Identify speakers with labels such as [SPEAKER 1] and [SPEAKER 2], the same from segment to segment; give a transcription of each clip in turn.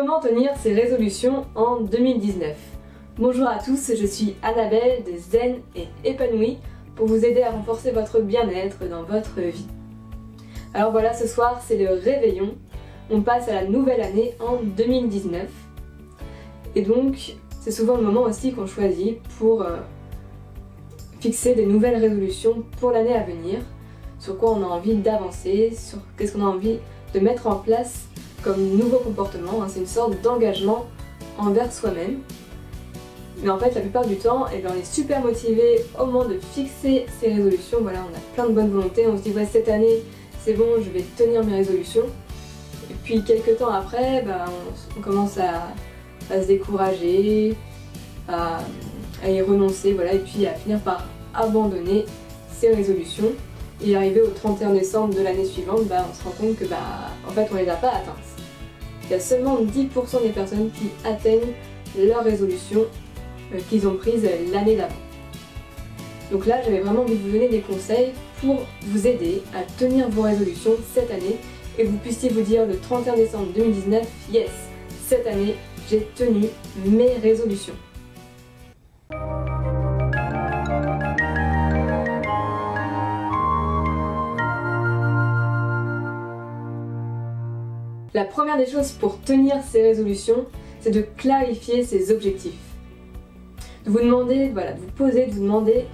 [SPEAKER 1] Comment tenir ses résolutions en 2019? Bonjour à tous, je suis Annabelle de Zen et Épanouie pour vous aider à renforcer votre bien-être dans votre vie. Alors voilà, ce soir c'est le réveillon, on passe à la nouvelle année en 2019 et donc c'est souvent le moment aussi qu'on choisit pour fixer des nouvelles résolutions pour l'année à venir, sur quoi on a envie d'avancer, sur qu'est-ce qu'on a envie de mettre en place comme nouveau comportement. C'est une sorte d'engagement envers soi-même. Mais en fait, la plupart du temps, on est super motivé au moment de fixer ses résolutions. Voilà, on a plein de bonne volonté, on se dit ouais, cette année c'est bon, je vais tenir mes résolutions. Et puis quelques temps après, on commence à se décourager, à y renoncer, voilà, et puis à finir par abandonner ses résolutions. Et arrivé au 31 décembre de l'année suivante, on se rend compte que en fait on les a pas atteintes. Il y a seulement 10% des personnes qui atteignent leurs résolutions qu'ils ont prises l'année d'avant. Donc là, j'avais vraiment envie de vous donner des conseils pour vous aider à tenir vos résolutions cette année et que vous puissiez vous dire le 31 décembre 2019, yes, cette année, j'ai tenu mes résolutions. La première des choses pour tenir ces résolutions, c'est de clarifier ses objectifs. De vous demander, de vous poser, de vous demander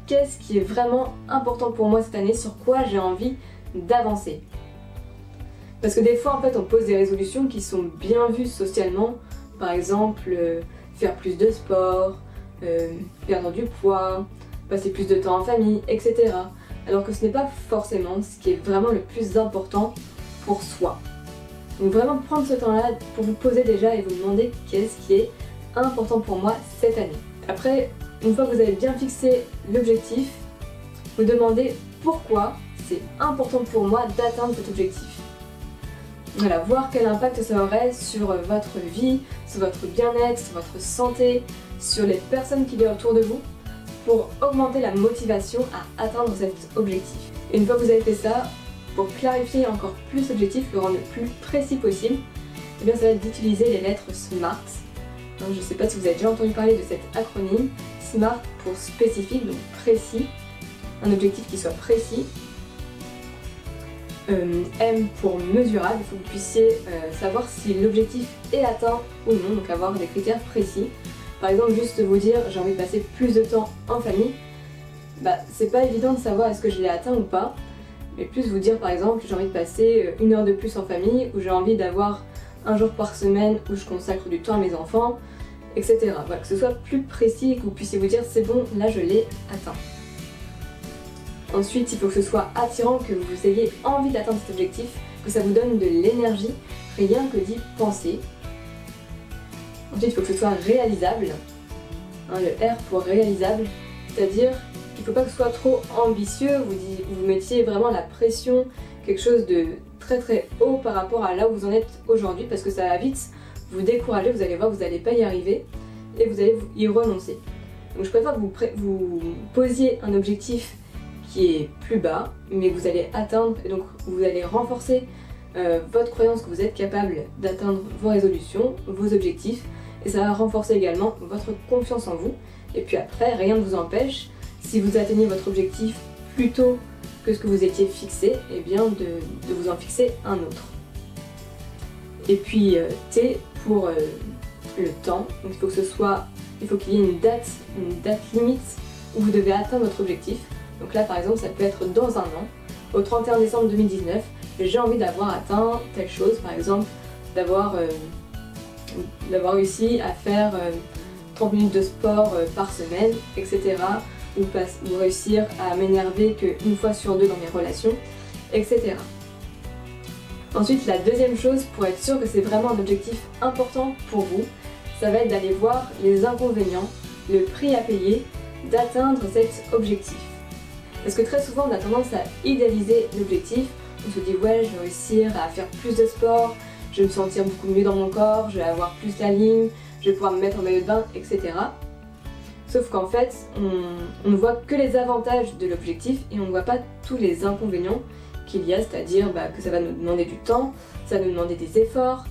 [SPEAKER 1] qu'est-ce qui est vraiment important pour moi cette année, sur quoi j'ai envie d'avancer. Parce que des fois, en fait, on pose des résolutions qui sont bien vues socialement, par exemple, faire plus de sport, perdre du poids, passer plus de temps en famille, etc. Alors que ce n'est pas forcément ce qui est vraiment le plus important pour soi. Donc vraiment prendre ce temps-là pour vous poser déjà et vous demander qu'est-ce qui est important pour moi cette année. Après, une fois que vous avez bien fixé l'objectif, vous demandez pourquoi c'est important pour moi d'atteindre cet objectif. Voilà, voir quel impact ça aurait sur votre vie, sur votre bien-être, sur votre santé, sur les personnes qui sont autour de vous, pour augmenter la motivation à atteindre cet objectif. Et une fois que vous avez fait ça, pour clarifier encore plus l'objectif, le rendre le plus précis possible, ça va être d'utiliser les lettres SMART. Donc, je ne sais pas si vous avez déjà entendu parler de cet acronyme. SMART pour spécifique, donc précis, un objectif qui soit précis. M pour mesurable, il faut que vous puissiez savoir si l'objectif est atteint ou non, donc avoir des critères précis. Par exemple, juste vous dire j'ai envie de passer plus de temps en famille, c'est pas évident de savoir est-ce que je l'ai atteint ou pas. Mais plus vous dire par exemple j'ai envie de passer 1 heure de plus en famille, ou j'ai envie d'avoir un jour par semaine où je consacre du temps à mes enfants, etc. Voilà, que ce soit plus précis et que vous puissiez vous dire c'est bon, là je l'ai atteint. Ensuite, il faut que ce soit attirant, que vous ayez envie d'atteindre cet objectif, que ça vous donne de l'énergie, rien que d'y penser. Ensuite, il faut que ce soit réalisable, le R pour réalisable, c'est-à-dire il ne faut pas que ce soit trop ambitieux, vous mettiez vraiment la pression, quelque chose de très très haut par rapport à là où vous en êtes aujourd'hui, parce que ça va vite vous décourager, vous allez voir, vous n'allez pas y arriver et vous allez y renoncer. Donc je préfère que vous posiez un objectif qui est plus bas, mais que vous allez atteindre, et donc vous allez renforcer votre croyance que vous êtes capable d'atteindre vos résolutions, vos objectifs, et ça va renforcer également votre confiance en vous. Et puis après, rien ne vous empêche, si vous atteignez votre objectif plus tôt que ce que vous étiez fixé, de vous en fixer un autre. Et puis T pour le temps, donc il faut qu'il y ait une date limite où vous devez atteindre votre objectif. Donc là par exemple ça peut être dans un an, au 31 décembre 2019, j'ai envie d'avoir atteint telle chose, par exemple d'avoir réussi à faire 30 minutes de sport par semaine, etc. Ou réussir à m'énerver qu'une fois sur 2 dans mes relations, etc. Ensuite, la deuxième chose, pour être sûr que c'est vraiment un objectif important pour vous, ça va être d'aller voir les inconvénients, le prix à payer d'atteindre cet objectif. Parce que très souvent, on a tendance à idéaliser l'objectif. On se dit ouais, je vais réussir à faire plus de sport, je vais me sentir beaucoup mieux dans mon corps, je vais avoir plus la ligne, je vais pouvoir me mettre en maillot de bain, etc. Sauf qu'en fait, on ne voit que les avantages de l'objectif et on ne voit pas tous les inconvénients qu'il y a, c'est-à-dire que ça va nous demander du temps, ça va nous demander des efforts,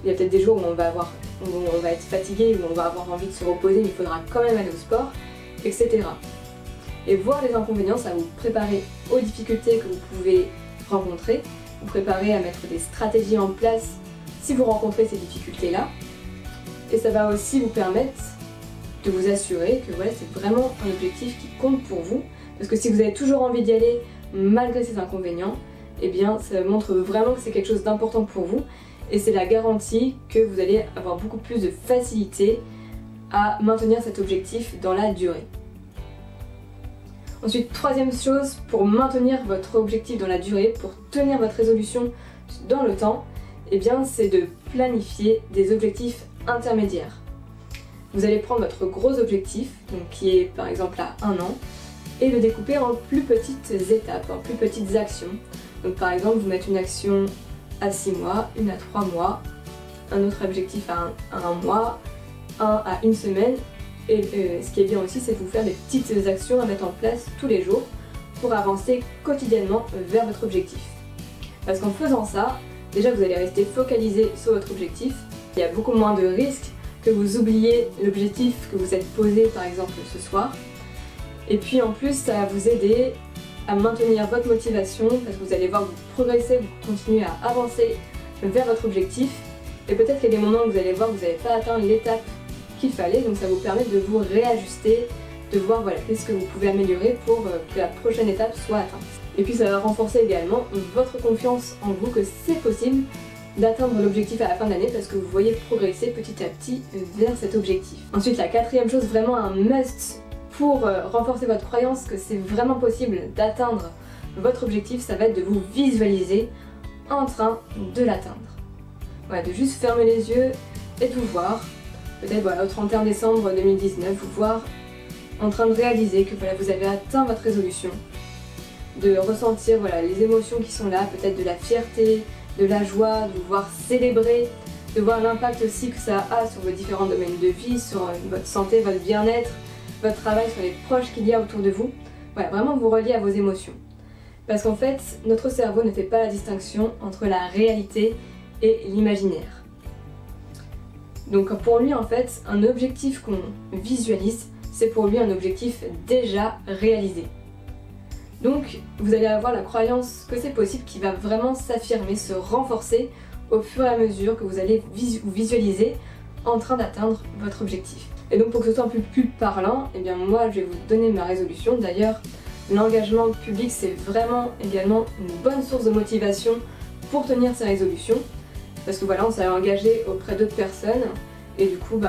[SPEAKER 1] il y a peut-être des jours où on va être fatigué, où on va avoir envie de se reposer, mais il faudra quand même aller au sport, etc. Et voir les inconvénients, ça va vous préparer aux difficultés que vous pouvez rencontrer, vous préparer à mettre des stratégies en place si vous rencontrez ces difficultés-là. Et ça va aussi vous permettre de vous assurer que voilà, c'est vraiment un objectif qui compte pour vous. Parce que si vous avez toujours envie d'y aller malgré ces inconvénients, eh bien ça montre vraiment que c'est quelque chose d'important pour vous. Et c'est la garantie que vous allez avoir beaucoup plus de facilité à maintenir cet objectif dans la durée. Ensuite, troisième chose, pour maintenir votre objectif dans la durée, pour tenir votre résolution dans le temps, eh bien c'est de planifier des objectifs intermédiaires. Vous allez prendre votre gros objectif, donc qui est par exemple à 1 an, et le découper en plus petites étapes, en plus petites actions. Donc par exemple, vous mettez une action à 6 mois, une à 3 mois, un autre objectif à 1 mois, un à 1 semaine. Et ce qui est bien aussi, c'est de vous faire des petites actions à mettre en place tous les jours pour avancer quotidiennement vers votre objectif. Parce qu'en faisant ça, déjà vous allez rester focalisé sur votre objectif. Il y a beaucoup moins de risques que vous oubliez l'objectif que vous êtes posé par exemple ce soir. Et puis en plus, ça va vous aider à maintenir votre motivation parce que vous allez voir que vous progressez, vous continuez à avancer vers votre objectif. Et peut-être qu'il y a des moments où vous allez voir que vous n'avez pas atteint l'étape qu'il fallait, donc ça vous permet de vous réajuster, de voir voilà, qu'est-ce que vous pouvez améliorer pour que la prochaine étape soit atteinte. Et puis ça va renforcer également votre confiance en vous que c'est possible d'atteindre l'objectif à la fin de l'année parce que vous voyez progresser petit à petit vers cet objectif. Ensuite, la quatrième chose, vraiment un must pour renforcer votre croyance que c'est vraiment possible d'atteindre votre objectif, ça va être de vous visualiser en train de l'atteindre. Voilà, de juste fermer les yeux et de vous voir. Peut-être voilà, au 31 décembre 2019, vous voir en train de réaliser que voilà, vous avez atteint votre résolution, de ressentir voilà, les émotions qui sont là, peut-être de la fierté, de la joie, de vous voir célébrer, de voir l'impact aussi que ça a sur vos différents domaines de vie, sur votre santé, votre bien-être, votre travail, sur les proches qu'il y a autour de vous. Voilà, vraiment vous relier à vos émotions. Parce qu'en fait, notre cerveau ne fait pas la distinction entre la réalité et l'imaginaire. Donc pour lui en fait, un objectif qu'on visualise, c'est pour lui un objectif déjà réalisé. Donc vous allez avoir la croyance que c'est possible qui va vraiment s'affirmer, se renforcer au fur et à mesure que vous allez vous visualiser en train d'atteindre votre objectif. Et donc pour que ce soit un peu plus parlant, eh bien moi je vais vous donner ma résolution. D'ailleurs, l'engagement public c'est vraiment également une bonne source de motivation pour tenir ses résolutions. Parce que voilà, on s'est engagé auprès d'autres personnes et du coup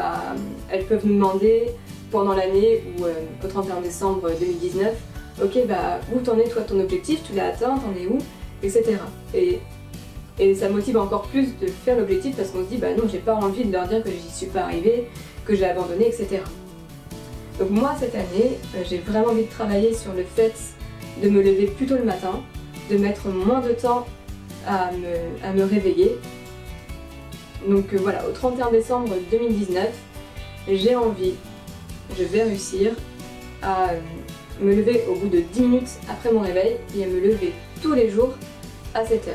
[SPEAKER 1] elles peuvent nous demander pendant l'année ou au 31 décembre 2019, ok où t'en es toi ton objectif, tu l'as atteint, t'en es où, etc. Et ça motive encore plus de faire l'objectif parce qu'on se dit non, j'ai pas envie de leur dire que j'y suis pas arrivée, que j'ai abandonné, etc. Donc moi cette année, j'ai vraiment envie de travailler sur le fait de me lever plus tôt le matin, de mettre moins de temps à me réveiller. Donc voilà, au 31 décembre 2019, j'ai envie, je vais réussir à me lever au bout de 10 minutes après mon réveil et à me lever tous les jours à 7 heures.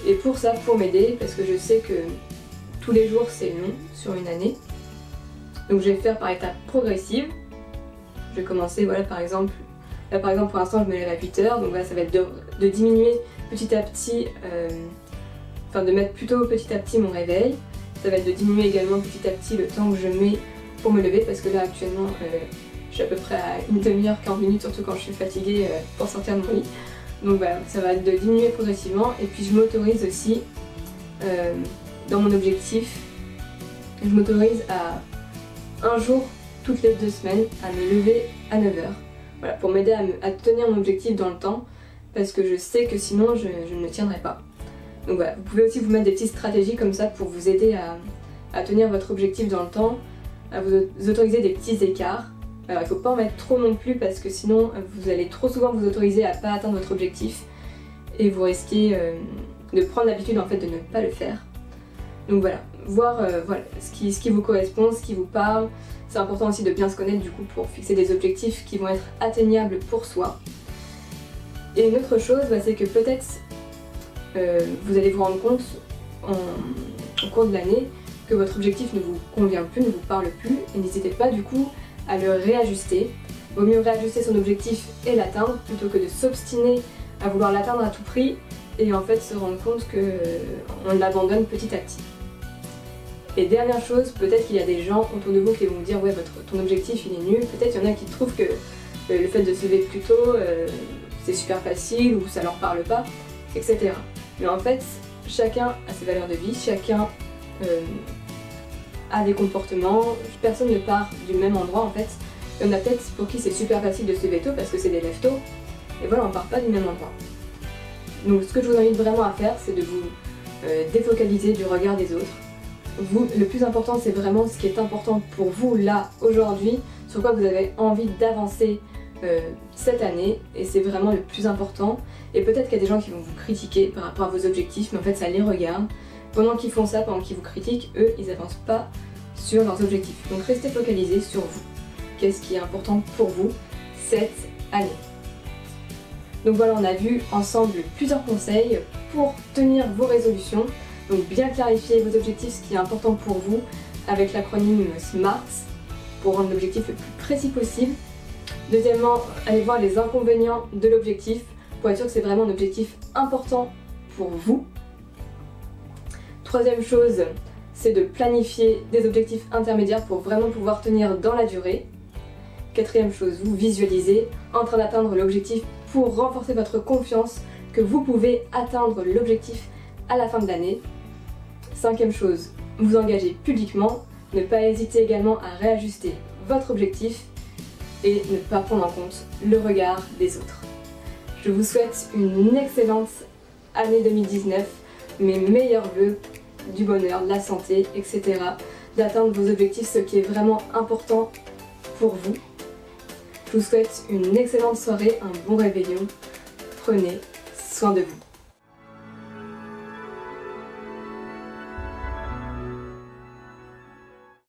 [SPEAKER 1] Et pour ça, pour m'aider, parce que je sais que tous les jours c'est long sur une année, donc je vais faire par étapes progressives. Je vais commencer, voilà par exemple pour l'instant je me lève à 8 heures, donc voilà ça va être de diminuer petit à petit, de mettre plutôt petit à petit mon réveil. Ça va être de diminuer également petit à petit le temps que je mets pour me lever parce que là actuellement je suis à peu près à une demi-heure, 40 minutes, surtout quand je suis fatiguée pour sortir de mon lit. Donc voilà, ça va être de diminuer progressivement et puis je m'autorise aussi dans mon objectif, je m'autorise à un jour toutes les 2 semaines à me lever à 9 heures. Voilà, pour m'aider à tenir mon objectif dans le temps parce que je sais que sinon je ne le tiendrai pas. Donc voilà, vous pouvez aussi vous mettre des petites stratégies comme ça pour vous aider à tenir votre objectif dans le temps, à vous autoriser des petits écarts. Alors il ne faut pas en mettre trop non plus parce que sinon vous allez trop souvent vous autoriser à ne pas atteindre votre objectif et vous risquez de prendre l'habitude en fait de ne pas le faire. Donc voilà, voir ce qui vous correspond, ce qui vous parle. C'est important aussi de bien se connaître du coup pour fixer des objectifs qui vont être atteignables pour soi. Et une autre chose, c'est que peut-être vous allez vous rendre compte au cours de l'année que votre objectif ne vous convient plus, ne vous parle plus, et n'hésitez pas du coup à le réajuster. Vaut mieux réajuster son objectif et l'atteindre plutôt que de s'obstiner à vouloir l'atteindre à tout prix et en fait se rendre compte qu'on l'abandonne petit à petit. Et dernière chose, peut-être qu'il y a des gens autour de vous qui vont vous dire ouais ton objectif il est nul, peut-être il y en a qui trouvent que le fait de se lever plus tôt c'est super facile ou ça leur parle pas, etc. Mais en fait, chacun a ses valeurs de vie, chacun a des comportements, personne ne part du même endroit en fait. Il y en a peut-être pour qui c'est super facile de se lever tôt parce que c'est des lève tôt, et voilà, on part pas du même endroit. Donc ce que je vous invite vraiment à faire, c'est de vous défocaliser du regard des autres. Vous, le plus important, c'est vraiment ce qui est important pour vous là, aujourd'hui, sur quoi vous avez envie d'avancer cette année, et c'est vraiment le plus important. Et peut-être qu'il y a des gens qui vont vous critiquer par rapport à vos objectifs, mais en fait ça les regarde. Pendant qu'ils font ça, pendant qu'ils vous critiquent, eux, ils n'avancent pas sur leurs objectifs. Donc restez focalisés sur vous. Qu'est-ce qui est important pour vous cette année? Donc voilà, on a vu ensemble plusieurs conseils pour tenir vos résolutions. Donc bien clarifier vos objectifs, ce qui est important pour vous, avec l'acronyme SMART, pour rendre l'objectif le plus précis possible. Deuxièmement, allez voir les inconvénients de l'objectif, pour être sûr que c'est vraiment un objectif important pour vous. Troisième chose, c'est de planifier des objectifs intermédiaires pour vraiment pouvoir tenir dans la durée. Quatrième chose, vous visualisez en train d'atteindre l'objectif pour renforcer votre confiance que vous pouvez atteindre l'objectif à la fin de l'année. Cinquième chose, vous engagez publiquement, ne pas hésiter également à réajuster votre objectif et ne pas prendre en compte le regard des autres. Je vous souhaite une excellente année 2019, mes meilleurs vœux, du bonheur, de la santé, etc. D'atteindre vos objectifs, ce qui est vraiment important pour vous. Je vous souhaite une excellente soirée, un bon réveillon. Prenez soin de vous.